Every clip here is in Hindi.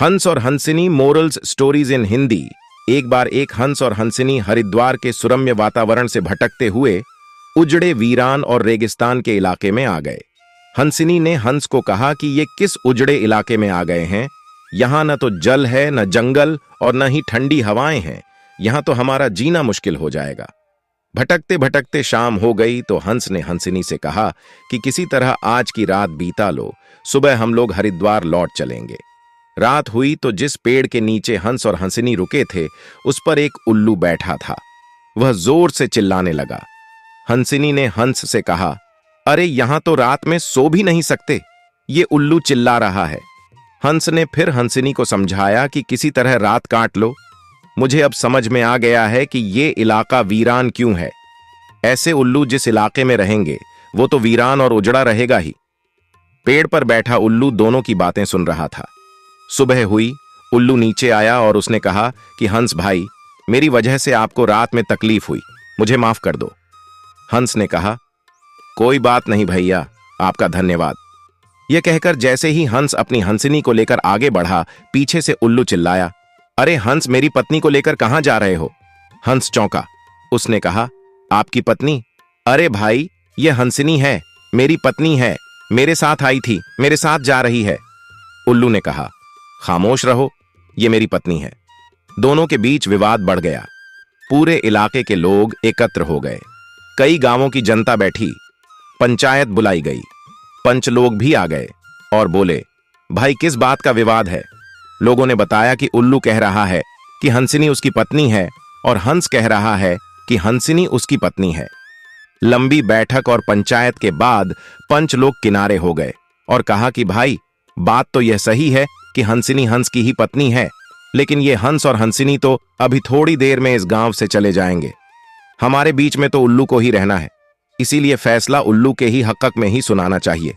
हंस और हंसिनी मोरल्स स्टोरीज इन हिंदी। एक बार एक हंस और हंसिनी हरिद्वार के सुरम्य वातावरण से भटकते हुए उजड़े वीरान और रेगिस्तान के इलाके में आ गए। हंसिनी ने हंस को कहा कि ये किस उजड़े इलाके में आ गए हैं। यहां न तो जल है, न जंगल और न ही ठंडी हवाएं हैं। यहां तो हमारा जीना मुश्किल हो जाएगा। भटकते भटकते शाम हो गई तो हंस ने हंसिनी से कहा कि किसी तरह आज की रात बीता लो, सुबह हम लोग हरिद्वार लौट चलेंगे। रात हुई तो जिस पेड़ के नीचे हंस और हंसिनी रुके थे उस पर एक उल्लू बैठा था। वह जोर से चिल्लाने लगा। हंसिनी ने हंस से कहा, अरे यहां तो रात में सो भी नहीं सकते, ये उल्लू चिल्ला रहा है। हंस ने फिर हंसिनी को समझाया कि किसी तरह रात काट लो। मुझे अब समझ में आ गया है कि ये इलाका वीरान क्यों है। ऐसे उल्लू जिस इलाके में रहेंगे वो तो वीरान और उजड़ा रहेगा ही। पेड़ पर बैठा उल्लू दोनों की बातें सुन रहा था। सुबह हुई, उल्लू नीचे आया और उसने कहा कि हंस भाई, मेरी वजह से आपको रात में तकलीफ हुई, मुझे माफ कर दो। हंस ने कहा, कोई बात नहीं भैया, आपका धन्यवाद। यह कहकर जैसे ही हंस अपनी हंसिनी को लेकर आगे बढ़ा, पीछे से उल्लू चिल्लाया, अरे हंस, मेरी पत्नी को लेकर कहां जा रहे हो? हंस चौंका। उसने कहा, आपकी पत्नी? अरे भाई, यह हंसिनी है, मेरी पत्नी है, मेरे साथ आई थी, मेरे साथ जा रही है। उल्लू ने कहा, खामोश रहो, ये मेरी पत्नी है। दोनों के बीच विवाद बढ़ गया। पूरे इलाके के लोग एकत्र हो गए। कई गांवों की जनता बैठी। पंचायत बुलाई गई। पंच लोग भी आ गए और बोले, भाई किस बात का विवाद है? लोगों ने बताया कि उल्लू कह रहा है कि हंसिनी उसकी पत्नी है और हंस कह रहा है कि हंसिनी उसकी पत्नी है। लंबी बैठक और पंचायत के बाद पंच लोग किनारे हो गए और कहा कि भाई, बात तो यह सही है कि हंसिनी हंस की ही पत्नी है, लेकिन ये हंस और हंसिनी तो अभी थोड़ी देर में इस गांव से चले जाएंगे। हमारे बीच में तो उल्लू को ही रहना है, इसीलिए फैसला उल्लू के ही हक़ में ही सुनाना चाहिए।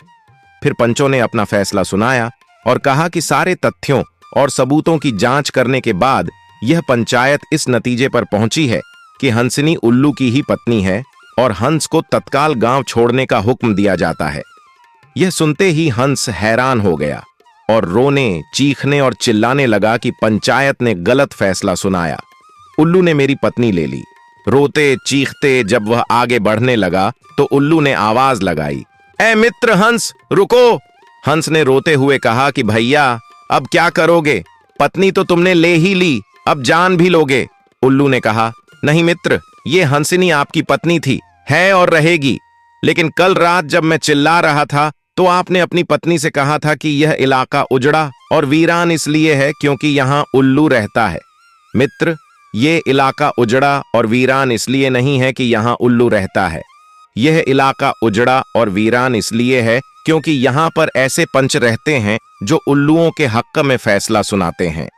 फिर पंचों ने अपना फैसला सुनाया और कहा कि सारे तथ्यों और सबूतों की जांच करने के बाद यह पंचायत इस नतीजे पर पहुंची है कि हंसिनी उल्लू की ही पत्नी है और हंस को तत्काल गांव छोड़ने का हुक्म दिया जाता है। यह सुनते ही हंस हैरान हो गया और रोने, चीखने और चिल्लाने लगा कि पंचायत ने गलत फैसला सुनाया। उल्लू ने मेरी पत्नी ले ली। रोते चीखते जब वह आगे बढ़ने लगा तो उल्लू ने आवाज लगाई, ए मित्र हंस, रुको। हंस ने रोते हुए कहा कि भैया, अब क्या करोगे? पत्नी तो तुमने ले ही ली, अब जान भी लोगे। उल्लू ने कहा, नहीं मित्र, ये हंसिनी आपकी पत्नी थी, है और रहेगी। लेकिन कल रात जब मैं चिल्ला रहा था तो आपने अपनी पत्नी से कहा था कि यह इलाका उजड़ा और वीरान इसलिए है क्योंकि यहां उल्लू रहता है। मित्र, ये इलाका उजड़ा और वीरान इसलिए नहीं है कि यहां उल्लू रहता है। यह इलाका उजड़ा और वीरान इसलिए है क्योंकि यहां पर ऐसे पंच रहते हैं जो उल्लुओं के हक्क में फैसला सुनाते हैं।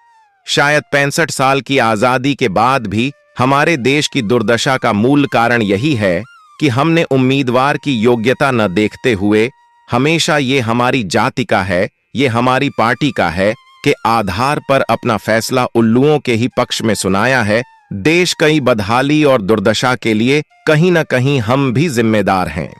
शायद 65 साल की आजादी के बाद भी हमारे देश की दुर्दशा का मूल कारण यही है कि हमने उम्मीदवार की योग्यता न देखते हुए हमेशा ये हमारी जाति का है, ये हमारी पार्टी का है के आधार पर अपना फैसला उल्लुओं के ही पक्ष में सुनाया है। देश कई बदहाली और दुर्दशा के लिए कहीं न कहीं हम भी जिम्मेदार हैं।